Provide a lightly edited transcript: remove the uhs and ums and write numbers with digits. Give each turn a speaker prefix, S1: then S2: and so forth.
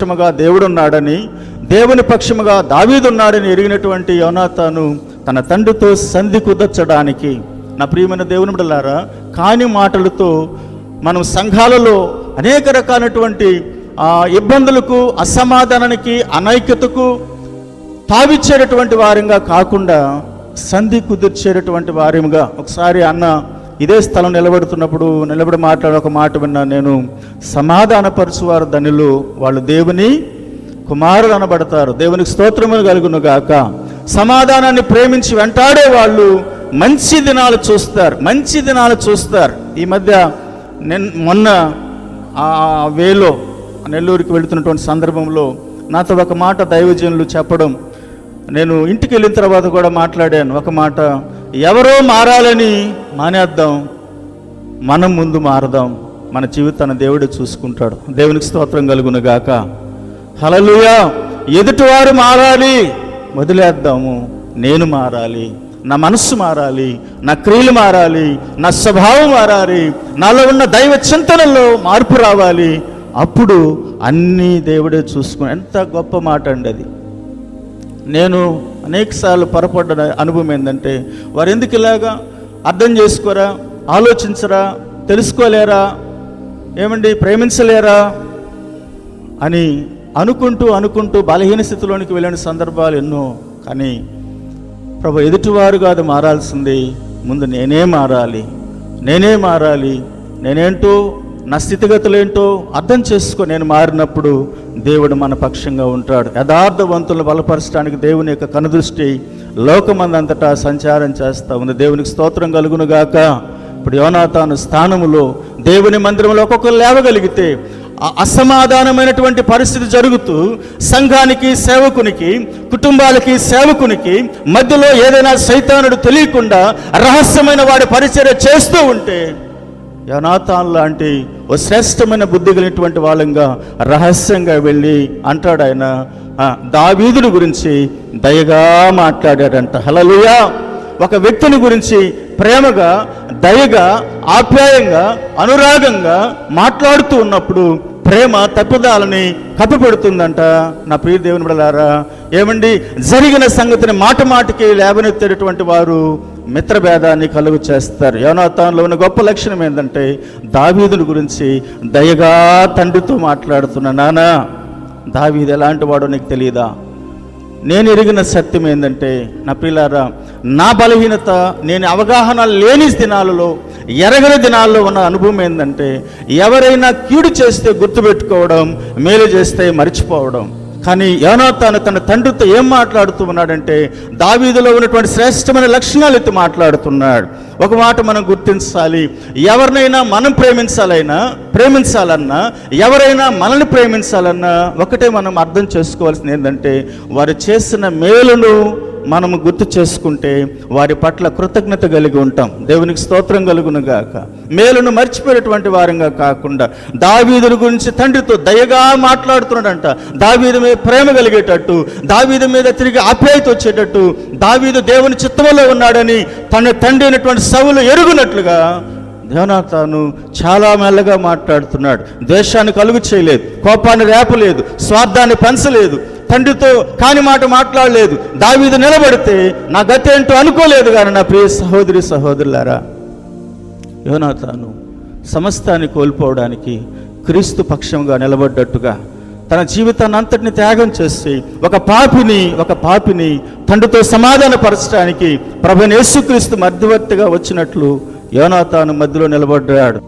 S1: పక్షముగా దేవుడున్నాడని, దేవుని పక్షముగా దావీదున్నాడని ఎరిగినటువంటి యోనాతాను తన తండ్రితో సంధి కుదర్చడానికి, నా ప్రియమైన దేవుని బిడ్డలారా, కాని మాటలతో మనం సంఘాలలో అనేక రకాలైనటువంటి ఇబ్బందులకు, అసమాధానానికి, అనైక్యతకు తావిచ్చేటటువంటి వారిగా కాకుండా సంధి కుదిర్చేటటువంటి వారిగా. ఒకసారి అన్న ఇదే స్థలం నిలబడి మాట్లాడే ఒక మాట విన్నాను నేను. సమాధానపరచువారు ధనులు, వాళ్ళు దేవుని కుమారులు అనబడతారు. దేవునికి స్తోత్రములు కలుగును గాక. సమాధానాన్ని ప్రేమించి వెంటాడే వాళ్ళు మంచి దినాలు చూస్తారు. ఈ మధ్య మొన్న వేలో నెల్లూరుకి వెళుతున్నటువంటి సందర్భంలో నాతో ఒక మాట దైవజనులు చెప్పడం, నేను ఇంటికి వెళ్ళిన తర్వాత కూడా మాట్లాడాను. ఒక మాట, ఎవరో మారాలని మానేద్దాం, మనం ముందు మారదాం, మన జీవితాన్ని దేవుడే చూసుకుంటాడు. దేవునికి స్తోత్రం కలుగును గాక. హల్లెలూయా. ఎదుటివారు మారాలి, వదిలేద్దాము. నేను మారాలి, నా మనస్సు మారాలి, నా క్రియలు మారాలి, నా స్వభావం మారాలి, నాలో ఉన్న దైవ చింతనలో మార్పు రావాలి. అప్పుడు అన్నీ దేవుడే చూసుకుని. ఎంత గొప్ప మాట అండి అది. నేను అనేకసార్లు పొరపడ్డ అనుభవం ఏంటంటే, వారు ఎందుకు ఇలాగా అర్థం చేసుకోరా, ఆలోచించరా, తెలుసుకోలేరా, ఏమండి ప్రేమించలేరా అని అనుకుంటూ బలహీన స్థితిలోనికి వెళ్ళిన సందర్భాలు ఎన్నో. కానీ ప్రభు, ఎదుటివారు కాదు మారాల్సింది, ముందు నేనే మారాలి, నేనేంటో, నా స్థితిగతులేంటో అర్థం చేసుకో. నేను మారినప్పుడు దేవుడు మన పక్షంగా ఉంటాడు. యథార్థవంతులను బలపరచడానికి దేవుని యొక్క కనుదృష్టి లోకమందంతటా సంచారం చేస్తూ ఉంది. దేవునికి స్తోత్రం కలుగును గాక. ఇప్పుడు యోనాతాను స్థానములో దేవుని మందిరంలో ఒక్కొక్కరు లేవగలిగితే, అసమాధానమైనటువంటి పరిస్థితి జరుగుతూ సంఘానికి, సేవకునికి, కుటుంబాలకి, సేవకునికి మధ్యలో ఏదైనా సైతానుడు తెలియకుండా రహస్యమైన వాడి పరిచర్య చేస్తూ ఉంటే, యోనాతాను లాంటి ఓ శ్రేష్టమైన బుద్ధి కలిగినటువంటి వాళ్ళంగా రహస్యంగా వెళ్ళి అంటాడు ఆయన, దావీదుని గురించి దయగా మాట్లాడాడంట. హల్లెలూయా. ఒక వ్యక్తిని గురించి ప్రేమగా, దయగా, ఆప్యాయంగా, అనురాగంగా మాట్లాడుతూ ఉన్నప్పుడు ప్రేమ తప్పిదాలని కప్పిపెడుతుందంట. నా ప్రియ దేవుని బిడ్డలారా, ఏమండి, జరిగిన సంగతిని మాటికి లేవనెత్తేటటువంటి వారు మిత్రభేదాన్ని కలుగు చేస్తారు. యోనాతానులో ఉన్న గొప్ప లక్షణం ఏంటంటే, దావీదుని గురించి దయగా తండ్రితో మాట్లాడుతున్నా, నానా దావీదు ఎలాంటి వాడో నీకు తెలియదా? నేను ఎరిగిన సత్యం ఏంటంటే, నా ప్రియులారా, నా బలహీనత, నేను అవగాహన లేని దినాలలో, ఎరగని దినాల్లో ఉన్న అనుభవం ఏంటంటే, ఎవరైనా కీడు చేస్తే గుర్తుపెట్టుకోవడం, మేలు చేస్తే మర్చిపోవడం. కానీ యోనాతాను తన తండ్రితో ఏం మాట్లాడుతూ ఉన్నాడంటే, దావీదులో ఉన్నటువంటి శ్రేష్టమైన లక్షణాలు ఎత్తి మాట్లాడుతున్నాడు. ఒక మాట మనం గుర్తించాలి, ఎవరినైనా మనం ప్రేమించాలన్నా, ఎవరైనా మనల్ని ప్రేమించాలన్నా ఒకటే మనం అర్థం చేసుకోవాల్సింది ఏంటంటే, వారు చేసిన మేలును మనము గుర్తు చేసుకుంటే వారి పట్ల కృతజ్ఞత కలిగి ఉంటాం. దేవునికి స్తోత్రం కలుగును గాక. మేలును మర్చిపోయేటువంటి వారంగా కాకుండా దావీదుని గురించి తండ్రితో దయగా మాట్లాడుతున్నాడంట. దావీదు మీద ప్రేమ కలిగేటట్టు, దావీదు మీద తిరిగి ఆప్యాయత వచ్చేటట్టు, దావీదు దేవుని చిత్తములో ఉన్నాడని తన తండ్రి అయినటువంటి సౌలు ఎరుగునట్లుగా యోనాతాను చాలా మెల్లగా మాట్లాడుతున్నాడు. ద్వేషాన్ని కలుగు చేయలేదు, కోపాన్ని రేపలేదు, స్వార్థాన్ని పంచలేదు, తండ్రితో కాని మాట మాట్లాడలేదు. దావీదు నిలబడితే నా గతి ఏంటో అనుకోలేదు. కానీ నా ప్రియ సహోదరులారా, యోనాతాను సమస్తాన్ని కోల్పోవడానికి క్రీస్తు పక్షంగా నిలబడ్డట్టుగా తన జీవితాన్ని అంతటిని త్యాగం చేసి ఒక పాపిని తండ్రితో సమాధానపరచడానికి ప్రభువైన యేసుక్రీస్తు మధ్యవర్తిగా వచ్చినట్లు యోనాతాను మధ్యలో నిలబడ్డాడు.